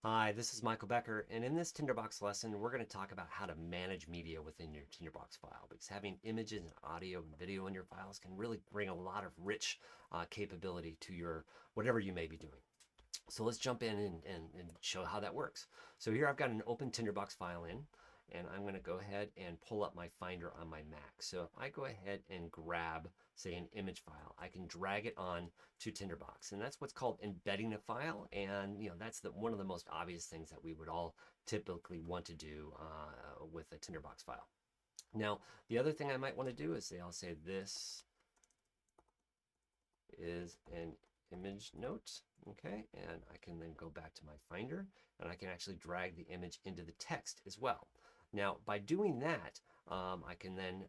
Hi, this is Michael Becker, and in this Tinderbox lesson, we're going to talk about how to manage media within your Tinderbox file, because having images and audio and video in your files can really bring a lot of rich capability to your whatever you may be doing. So let's jump in and show how that works. So here I've got an open Tinderbox file in, and I'm going to go ahead and pull up my Finder on my Mac. So if I go ahead and grab, say, an image file, I can drag it on to Tinderbox, and that's what's called embedding a file. And that's one of the most obvious things that we would all typically want to do with a Tinderbox file. Now, the other thing I might want to do is I'll say this is an image note. Okay, and I can then go back to my Finder, and I can actually drag the image into the text as well. Now, by doing that, I can then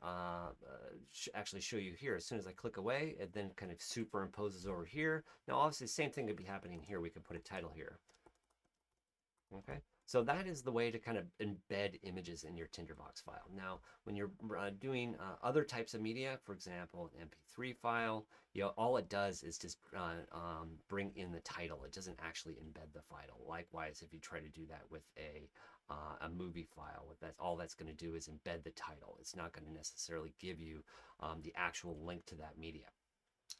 actually show you here. As soon as I click away, it then kind of superimposes over here. Now, obviously, the same thing could be happening here. We could put a title here. Okay, so that is the way to kind of embed images in your Tinderbox file. Now, when you're doing other types of media, for example, an MP3 file, all it does is just bring in the title. It doesn't actually embed the file. Likewise, if you try to do that with a movie file, all that's going to do is embed the title. It's not going to necessarily give you the actual link to that media.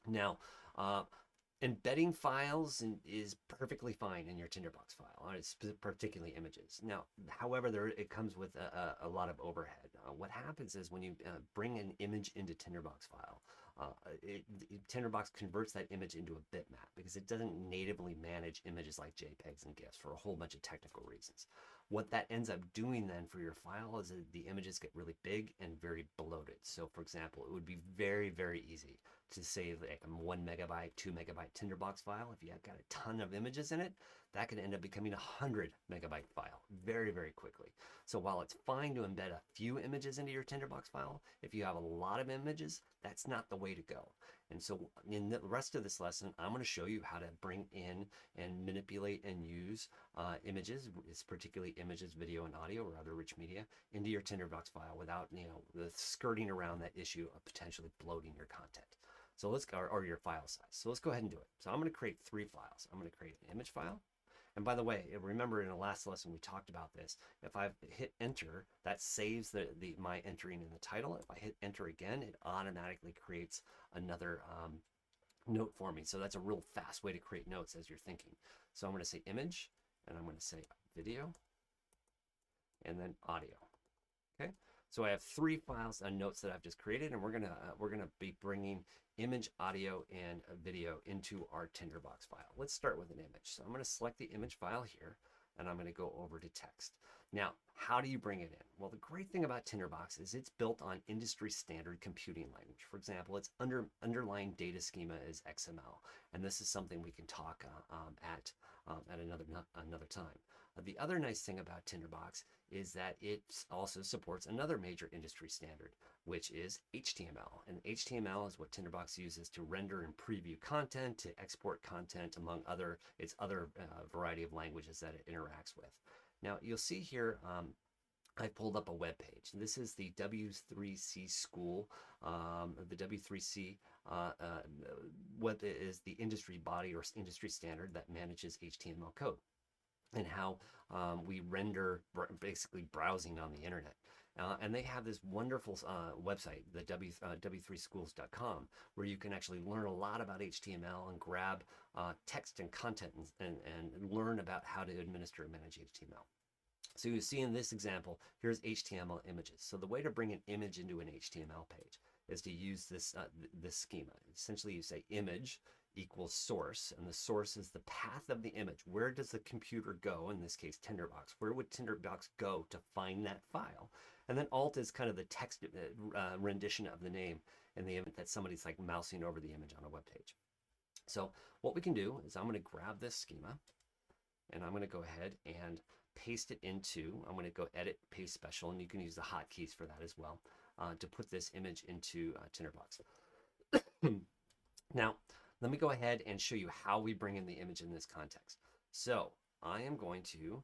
Now, embedding files is perfectly fine in your Tinderbox file, particularly images. Now, however, it comes with a lot of overhead. What happens is when you bring an image into Tinderbox file, Tinderbox converts that image into a bitmap because it doesn't natively manage images like JPEGs and GIFs for a whole bunch of technical reasons. What that ends up doing then for your file is that the images get really big and very bloated. So for example, it would be very, very easy to save like a 1 megabyte, 2 megabyte Tinderbox file. If you have got a ton of images in it, that can end up becoming a 100 megabyte file very, very quickly. So while it's fine to embed a few images into your Tinderbox file, if you have a lot of images, that's not the way to go. And so in the rest of this lesson, I'm going to show you how to bring in and manipulate and use images, particularly images, video, and audio, or other rich media, into your Tinderbox file without the skirting around that issue of potentially bloating your content. So let's go, or your file size. So let's go ahead and do it. So I'm going to create 3 files. I'm going to create an image file. And by the way, remember in the last lesson we talked about this. If I hit enter, that saves my entering in the title. If I hit enter again, it automatically creates another note for me. So that's a real fast way to create notes as you're thinking. So I'm going to say image, and I'm going to say video, and then audio. Okay. So I have 3 files and notes that I've just created, and we're gonna be bringing image, audio, and video into our Tinderbox file. Let's start with an image. So I'm going to select the image file here, and I'm going to go over to text. Now, how do you bring it in? Well, the great thing about Tinderbox is it's built on industry standard computing language. For example, its underlying data schema is XML, and this is something we can talk at another time. The other nice thing about Tinderbox is that it also supports another major industry standard, which is HTML. And HTML is what Tinderbox uses to render and preview content, to export content, among its other variety of languages that it interacts with. Now, you'll see here, I pulled up a web page. This is the W3C school. The W3C what is the industry body or industry standard that manages HTML code, and how we render basically browsing on the internet. And they have this wonderful website, the w3schools.com, where you can actually learn a lot about HTML and grab text and content and learn about how to administer and manage HTML. So you see in this example, here's HTML images. So the way to bring an image into an HTML page is to use this schema. Essentially, you say image equals source, and the source is the path of the image. Where does the computer go, in this case Tinderbox? Where would Tinderbox go to find that file? And then alt is kind of the text rendition of the name in the event that somebody's like mousing over the image on a web page. So what we can do is I'm going to grab this schema, and I'm going to go ahead and paste it into, I'm going to go edit, paste special, and you can use the hotkeys for that as well, to put this image into Tinderbox. Now, let me go ahead and show you how we bring in the image in this context. So I am going to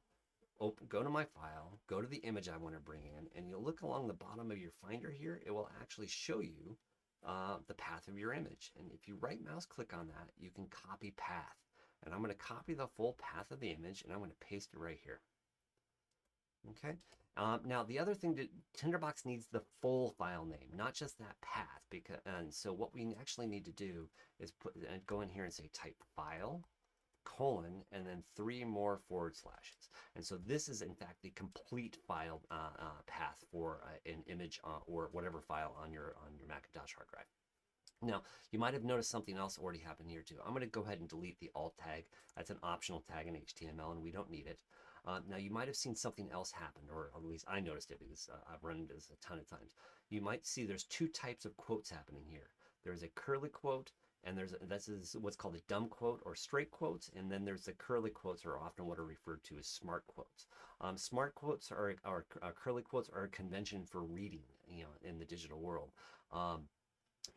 go to my file, go to the image I want to bring in, and you'll look along the bottom of your Finder here. It will actually show you the path of your image. And if you right mouse click on that, you can copy path. and I'm going to copy the full path of the image, and I'm going to paste it right here. Okay. Now the other thing, Tinderbox needs the full file name, not just that path. And so what we actually need to do is go in here and say type file, colon, and then 3 more forward slashes. And so this is in fact the complete file path for an image or whatever file on your Macintosh hard drive. Now, you might have noticed something else already happened here too. I'm going to go ahead and delete the alt tag. That's an optional tag in HTML, and we don't need it. Now, you might have seen something else happen, or at least I noticed it because I've run into this a ton of times. You might see there's 2 types of quotes happening here. There's a curly quote, and this is what's called a dumb quote or straight quotes, and then there's the curly quotes, are often what are referred to as smart quotes. Smart quotes or curly quotes are a convention for reading, in the digital world.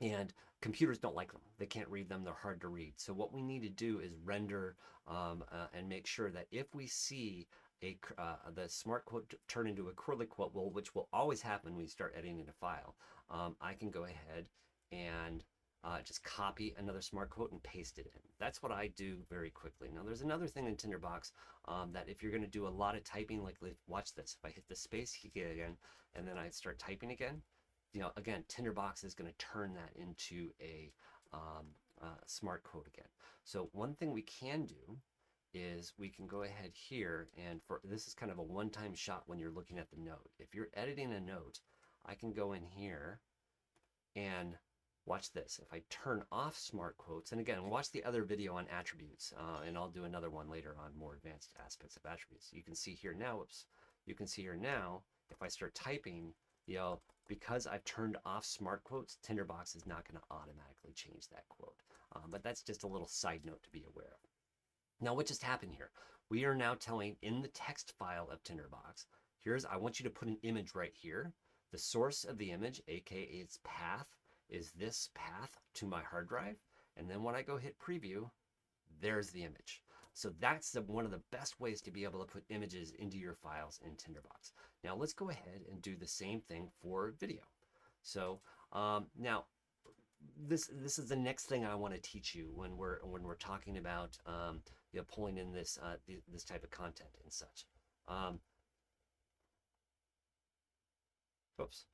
And computers don't like them. They can't read them. They're hard to read. So what we need to do is render and make sure that if we see the smart quote turn into a curly quote, which will always happen when you start editing a file, I can go ahead and just copy another smart quote and paste it in. That's what I do very quickly. Now there's another thing in Tinderbox that if you're going to do a lot of typing, like watch this. If I hit the space key again and then I start typing again, again, Tinderbox is going to turn that into a smart quote again. So one thing we can do is we can go ahead here, and this is kind of a one-time shot when you're looking at the note. If you're editing a note, I can go in here and watch this. If I turn off smart quotes, and again, watch the other video on attributes, and I'll do another one later on more advanced aspects of attributes. You can see here now, you can see here now, if I start typing, because I've turned off smart quotes, Tinderbox is not going to automatically change that quote. But that's just a little side note to be aware of. Now, what just happened here? We are now telling in the text file of Tinderbox, I want you to put an image right here. The source of the image, aka its path, is this path to my hard drive. And then when I go hit preview, there's the image. So that's one of the best ways to be able to put images into your files in Tinderbox. Now let's go ahead and do the same thing for video. So now this is the next thing I want to teach you when we're talking about pulling in this this type of content and such. Oops.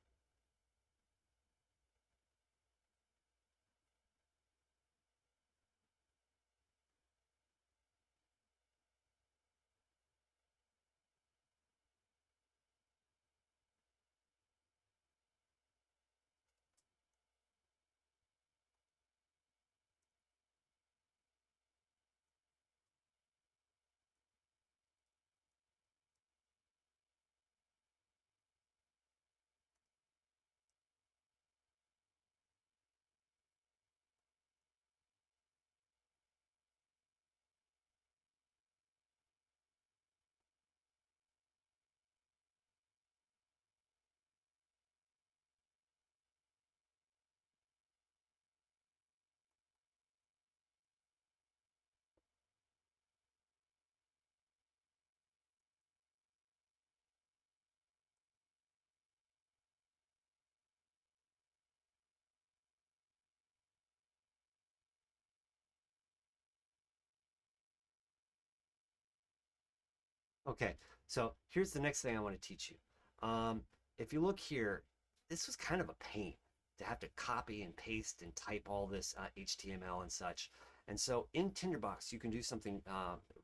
Okay, so here's the next thing I want to teach you. If you look here, this was kind of a pain to have to copy and paste and type all this HTML and such. And so in Tinderbox, you can do something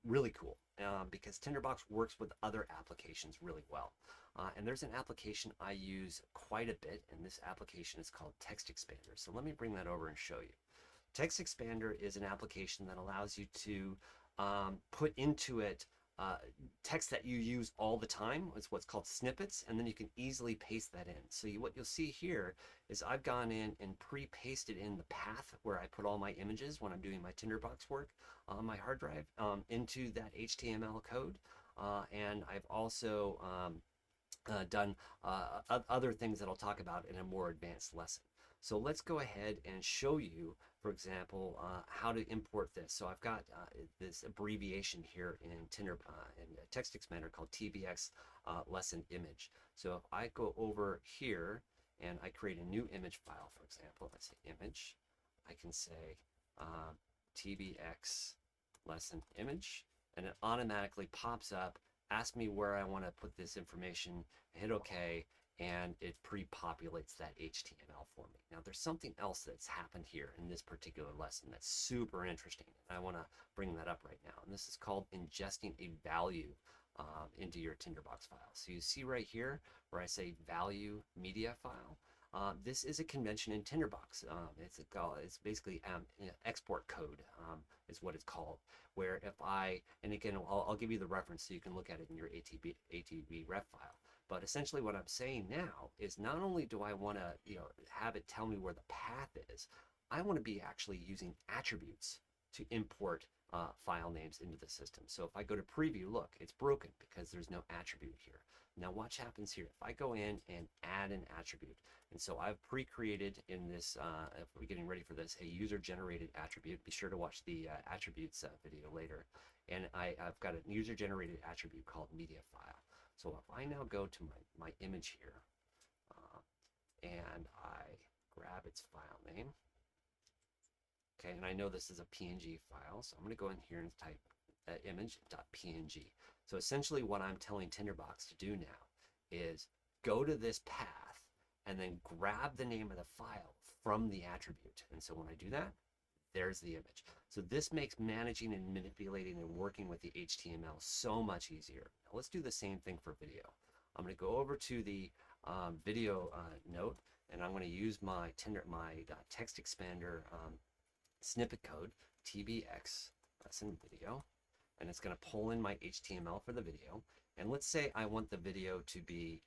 really cool because Tinderbox works with other applications really well. And there's an application I use quite a bit, and this application is called TextExpander. So let me bring that over and show you. TextExpander is an application that allows you to put into it text that you use all the time. It's what's called snippets, and then you can easily paste that in. So what you'll see here is I've gone in and pre-pasted in the path where I put all my images when I'm doing my Tinderbox work on my hard drive into that HTML code, and I've also done other things that I'll talk about in a more advanced lesson. So let's go ahead and show you, for example, how to import this. So I've got this abbreviation here in in TextExpander called TBX lesson image. So if I go over here and I create a new image file, for example, let's say image, I can say TBX lesson image, and it automatically pops up, asks me where I want to put this information, hit OK, and it pre-populates that HTML for me. Now there's something else that's happened here in this particular lesson that's super interesting, and I want to bring that up right now, and this is called ingesting a value into your Tinderbox file. So you see right here where I say value media file. This is a convention in Tinderbox. It's basically export code is what it's called, where if and again, I'll give you the reference so you can look at it in your ATB ref file. But essentially what I'm saying now is not only do I want to have it tell me where the path is, I want to be actually using attributes to import file names into the system. So if I go to preview, look, it's broken because there's no attribute here. Now watch happens here. If I go in and add an attribute, and so I've pre-created in this, if we're getting ready for this, a user-generated attribute. Be sure to watch the attributes video later. And I've got a user-generated attribute called media file. So if I now go to my image here, and I grab its file name, okay, and I know this is a PNG file, so I'm going to go in here and type image.png. So essentially what I'm telling Tinderbox to do now is go to this path and then grab the name of the file from the attribute. And so when I do that, there's the image. So this makes managing and manipulating and working with the HTML so much easier. Now let's do the same thing for video. I'm going to go over to the video note, and I'm going to use my TextExpander snippet code, TBX, that's in video, and it's going to pull in my HTML for the video. And let's say I want the video to be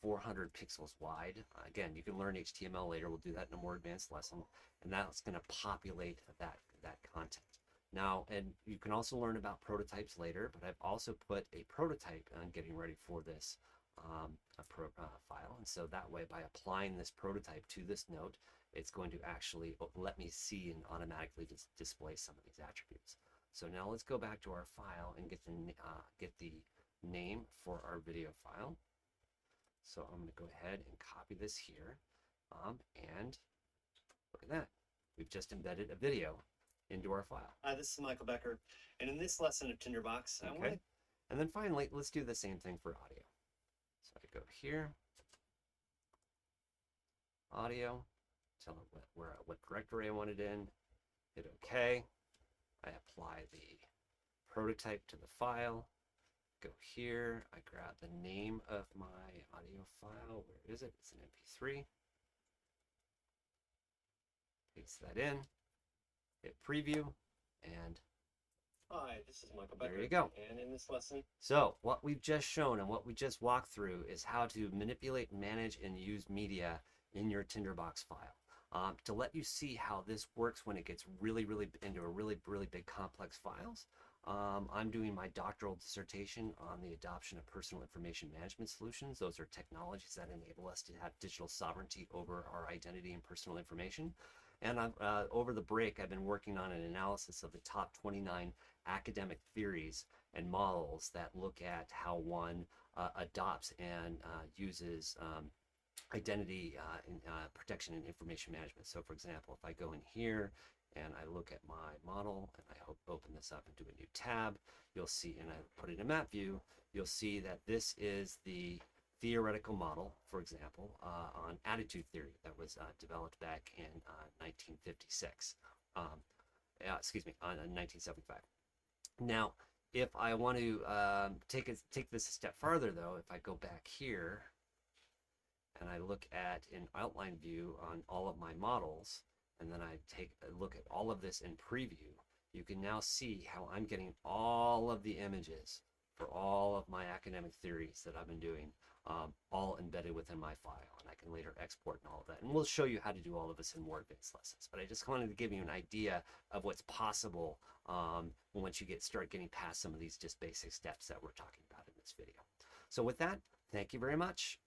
400 pixels wide. Again, you can learn HTML later. We'll do that in a more advanced lesson. And that's going to populate that content. Now, and you can also learn about prototypes later, but I've also put a prototype on getting ready for this file. And so that way, by applying this prototype to this note, it's going to actually let me see and automatically display some of these attributes. So now let's go back to our file and get the name for our video file. So I'm going to go ahead and copy this here, and look at that. We've just embedded a video into our file. Hi, this is Michael Becker, and in this lesson of Tinderbox, okay. And then finally, let's do the same thing for audio. So I go here, audio, tell it what directory I want it in, hit OK. I apply the prototype to the file, go here, I grab the name of my audio file. Where is it? It's an MP3. Paste that in, hit preview, and hi, this is Michael Becker. There you go. And in this lesson, so what we've just shown and what we just walked through is how to manipulate, manage, and use media in your Tinderbox file. To let you see how this works when it gets really into a really big complex files. I'm doing my doctoral dissertation on the adoption of personal information management solutions. Those are technologies that enable us to have digital sovereignty over our identity and personal information. And over the break, I've been working on an analysis of the top 29 academic theories and models that look at how one adopts and uses identity protection and information management. So for example, if I go in here and I look at my model and I open this up and do a new tab, you'll see, and I put it in map view, you'll see that this is the theoretical model, for example, on attitude theory that was developed back in 1956. Excuse me, on 1975. Now, if I want to take this a step farther, though, if I go back here and I look at an outline view on all of my models, and then I take a look at all of this in preview, you can now see how I'm getting all of the images for all of my academic theories that I've been doing, all embedded within my file, and I can later export and all of that. And we'll show you how to do all of this in more advanced lessons. But I just wanted to give you an idea of what's possible once you start getting past some of these just basic steps that we're talking about in this video. So with that, thank you very much.